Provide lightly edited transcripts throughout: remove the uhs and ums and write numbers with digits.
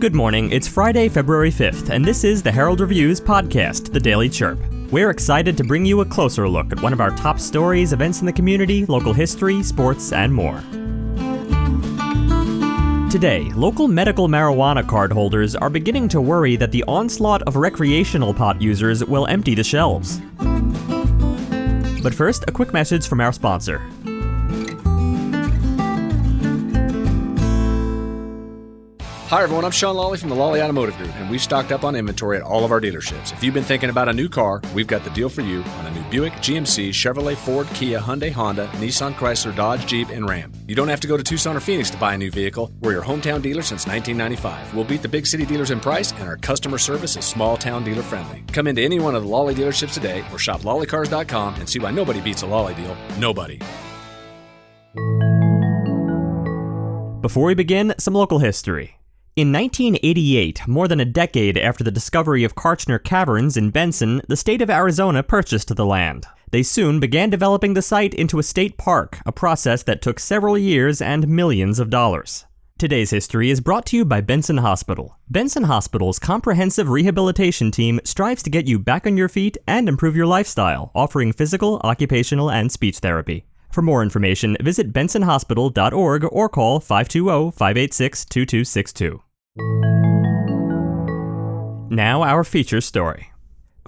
Good morning, it's Friday, February 5th, and this is the Herald Review's podcast, the Daily Chirp. We're excited to bring you a closer look at one of our top stories, events in the community, local history, sports, and more. Today, local medical marijuana cardholders are beginning to worry that the onslaught of recreational pot users will empty the shelves. But first, a quick message from our sponsor. Hi everyone, I'm Sean Lawley from the Lawley Automotive Group, and we've stocked up on inventory at all of our dealerships. If you've been thinking about a new car, we've got the deal for you on a new Buick, GMC, Chevrolet, Ford, Kia, Hyundai, Honda, Nissan, Chrysler, Dodge, Jeep, and Ram. You don't have to go to Tucson or Phoenix to buy a new vehicle. We're your hometown dealer since 1995. We'll beat the big city dealers in price, and our customer service is small town dealer friendly. Come into any one of the Lawley dealerships today or shop lawleycars.com and see why nobody beats a Lawley deal. Nobody. Before we begin, some local history. In 1988, more than a decade after the discovery of Kartchner Caverns in Benson, the state of Arizona purchased the land. They soon began developing the site into a state park, a process that took several years and millions of dollars. Today's history is brought to you by Benson Hospital. Benson Hospital's comprehensive rehabilitation team strives to get you back on your feet and improve your lifestyle, offering physical, occupational, and speech therapy. For more information, visit bensonhospital.org or call 520-586-2262. Now our feature story.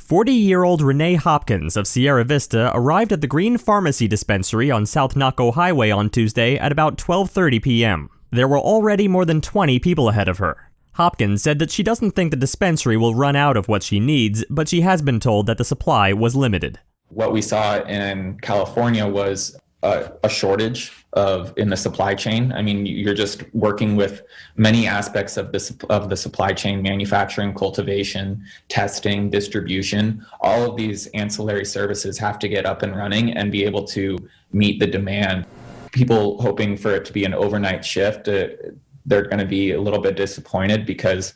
40-year-old Renee Hopkins of Sierra Vista arrived at the Green Pharmacy dispensary on South Naco Highway on Tuesday at about 12:30 p.m. There were already more than 20 people ahead of her. Hopkins said that she doesn't think the dispensary will run out of what she needs, but she has been told that the supply was limited. What we saw in California was a shortage in the supply chain. I mean, you're just working with many aspects of the supply chain: manufacturing, cultivation, testing, distribution. All of these ancillary services have to get up and running and be able to meet the demand. People hoping for it to be an overnight shift, they're going to be a little bit disappointed because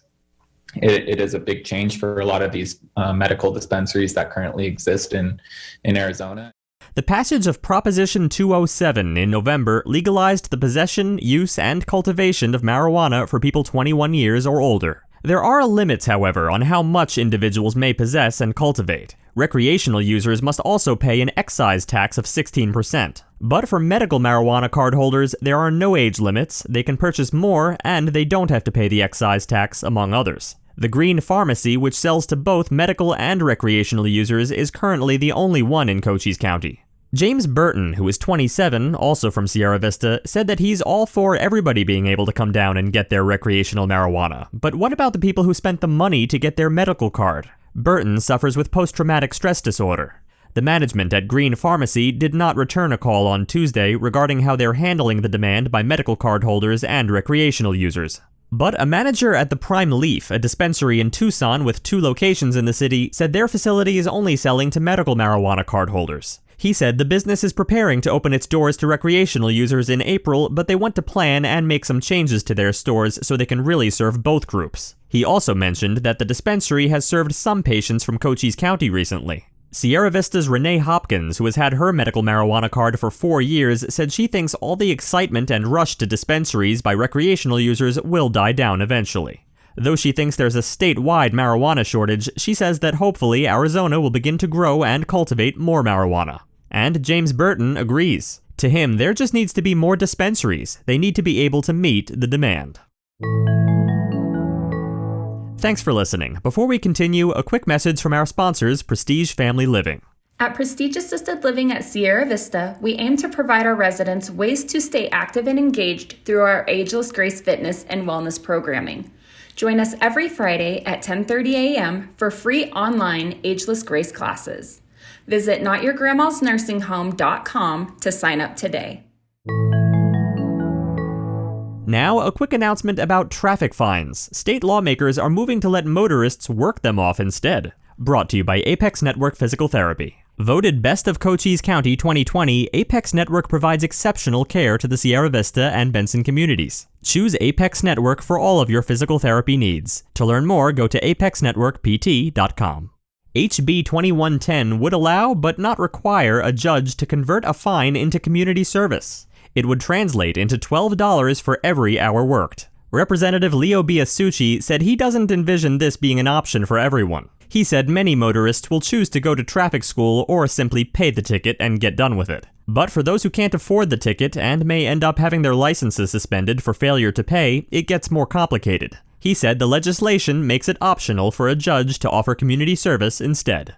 it is a big change for a lot of these medical dispensaries that currently exist in Arizona. The passage of Proposition 207 in November legalized the possession, use, and cultivation of marijuana for people 21 years or older. There are limits, however, on how much individuals may possess and cultivate. Recreational users must also pay an excise tax of 16%. But for medical marijuana cardholders, there are no age limits, they can purchase more, and they don't have to pay the excise tax, among others. The Green Pharmacy, which sells to both medical and recreational users, is currently the only one in Cochise County. James Burton, who is 27, also from Sierra Vista, said that he's all for everybody being able to come down and get their recreational marijuana. But what about the people who spent the money to get their medical card? Burton suffers with post-traumatic stress disorder. The management at Green Pharmacy did not return a call on Tuesday regarding how they're handling the demand by medical card holders and recreational users. But a manager at the Prime Leaf, a dispensary in Tucson with 2 locations in the city, said their facility is only selling to medical marijuana cardholders. He said the business is preparing to open its doors to recreational users in April, but they want to plan and make some changes to their stores so they can really serve both groups. He also mentioned that the dispensary has served some patients from Cochise County recently. Sierra Vista's Renee Hopkins, who has had her medical marijuana card for 4 years, said she thinks all the excitement and rush to dispensaries by recreational users will die down eventually. Though she thinks there's a statewide marijuana shortage, she says that hopefully Arizona will begin to grow and cultivate more marijuana. And James Burton agrees. To him, there just needs to be more dispensaries. They need to be able to meet the demand. Thanks for listening. Before we continue, a quick message from our sponsors, Prestige Family Living. At Prestige Assisted Living at Sierra Vista, we aim to provide our residents ways to stay active and engaged through our Ageless Grace fitness and wellness programming. Join us every Friday at 10:30 a.m. for free online Ageless Grace classes. Visit notyourgrandmasnursing.com to sign up today. Now, a quick announcement about traffic fines. State lawmakers are moving to let motorists work them off instead. Brought to you by Apex Network Physical Therapy. Voted Best of Cochise County 2020, Apex Network provides exceptional care to the Sierra Vista and Benson communities. Choose Apex Network for all of your physical therapy needs. To learn more, go to apexnetworkpt.com. HB 2110 would allow, but not require, a judge to convert a fine into community service. It would translate into $12 for every hour worked. Representative Leo Biasucci said he doesn't envision this being an option for everyone. He said many motorists will choose to go to traffic school or simply pay the ticket and get done with it. But for those who can't afford the ticket and may end up having their licenses suspended for failure to pay, it gets more complicated. He said the legislation makes it optional for a judge to offer community service instead.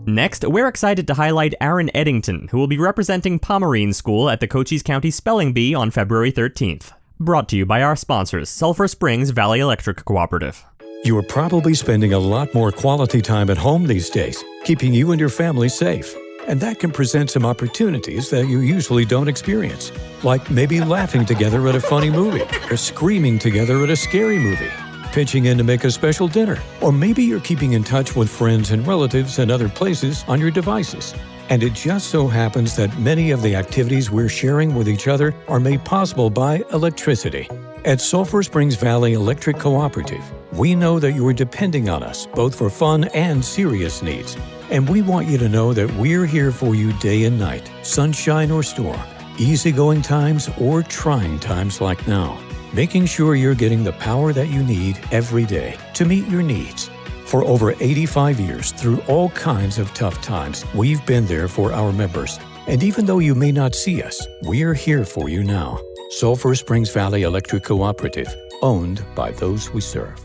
Next, we're excited to highlight Aaron Eddington, who will be representing Pomerene School at the Cochise County Spelling Bee on February 13th. Brought to you by our sponsors, Sulphur Springs Valley Electric Cooperative. You are probably spending a lot more quality time at home these days, keeping you and your family safe. And that can present some opportunities that you usually don't experience, like maybe laughing together at a funny movie, or screaming together at a scary movie, pitching in to make a special dinner, or maybe you're keeping in touch with friends and relatives and other places on your devices. And it just so happens that many of the activities we're sharing with each other are made possible by electricity. At Sulphur Springs Valley Electric Cooperative, we know that you are depending on us both for fun and serious needs. And we want you to know that we're here for you day and night, sunshine or storm, easygoing times or trying times like now, making sure you're getting the power that you need every day to meet your needs. For over 85 years, through all kinds of tough times, we've been there for our members. And even though you may not see us, we're here for you now. Sulphur Springs Valley Electric Cooperative, owned by those we serve.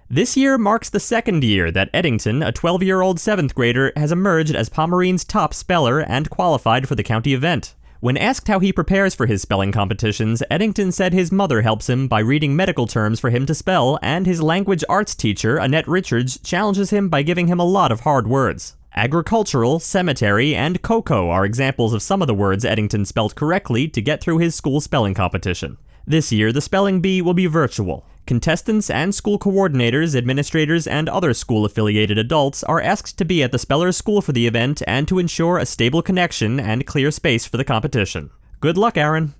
This year marks the second year that Eddington, a 12-year-old 7th grader, has emerged as Pomerene's top speller and qualified for the county event. When asked how he prepares for his spelling competitions, Eddington said his mother helps him by reading medical terms for him to spell, and his language arts teacher, Annette Richards, challenges him by giving him a lot of hard words. Agricultural, cemetery, and cocoa are examples of some of the words Eddington spelled correctly to get through his school spelling competition. This year, the spelling bee will be virtual. Contestants and school coordinators, administrators, and other school-affiliated adults are asked to be at the Spellers School for the event and to ensure a stable connection and clear space for the competition. Good luck, Aaron!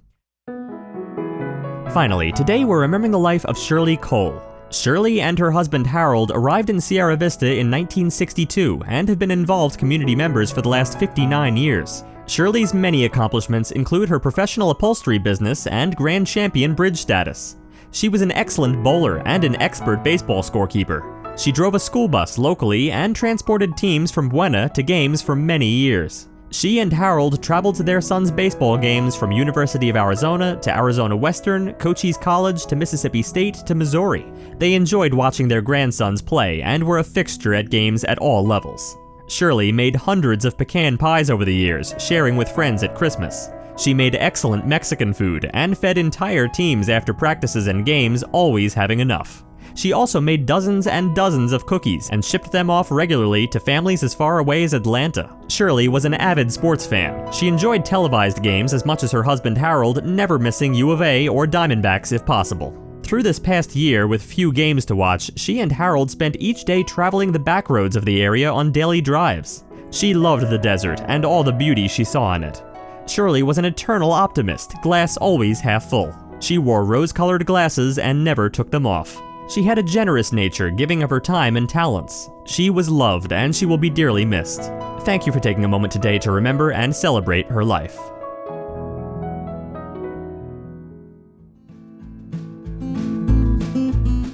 Finally, today we're remembering the life of Shirley Cole. Shirley and her husband Herald arrived in Sierra Vista in 1962 and have been involved community members for the last 59 years. Shirley's many accomplishments include her professional upholstery business and grand champion bridge status. She was an excellent bowler and an expert baseball scorekeeper. She drove a school bus locally and transported teams from Buena to games for many years. She and Herald traveled to their son's baseball games from University of Arizona to Arizona Western, Cochise College to Mississippi State to Missouri. They enjoyed watching their grandsons play and were a fixture at games at all levels. Shirley made hundreds of pecan pies over the years, sharing with friends at Christmas. She made excellent Mexican food and fed entire teams after practices and games, always having enough. She also made dozens and dozens of cookies and shipped them off regularly to families as far away as Atlanta. Shirley was an avid sports fan. She enjoyed televised games as much as her husband Herald, never missing U of A or Diamondbacks if possible. Through this past year, with few games to watch, she and Herald spent each day traveling the back roads of the area on daily drives. She loved the desert and all the beauty she saw in it. Shirley was an eternal optimist, glass always half full. She wore rose-colored glasses and never took them off. She had a generous nature, giving of her time and talents. She was loved, and she will be dearly missed. Thank you for taking a moment today to remember and celebrate her life.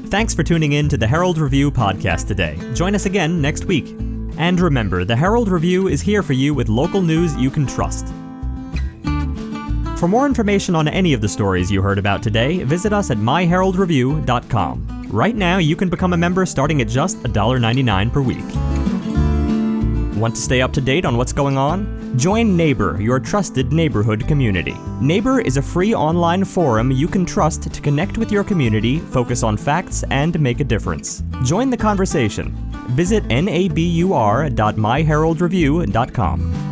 Thanks for tuning in to the Herald Review podcast today. Join us again next week. And remember, the Herald Review is here for you with local news you can trust. For more information on any of the stories you heard about today, visit us at myheraldreview.com. Right now, you can become a member starting at just $1.99 per week. Want to stay up to date on what's going on? Join Neighbor, your trusted neighborhood community. Neighbor is a free online forum you can trust to connect with your community, focus on facts, and make a difference. Join the conversation. Visit nabur.myheraldreview.com.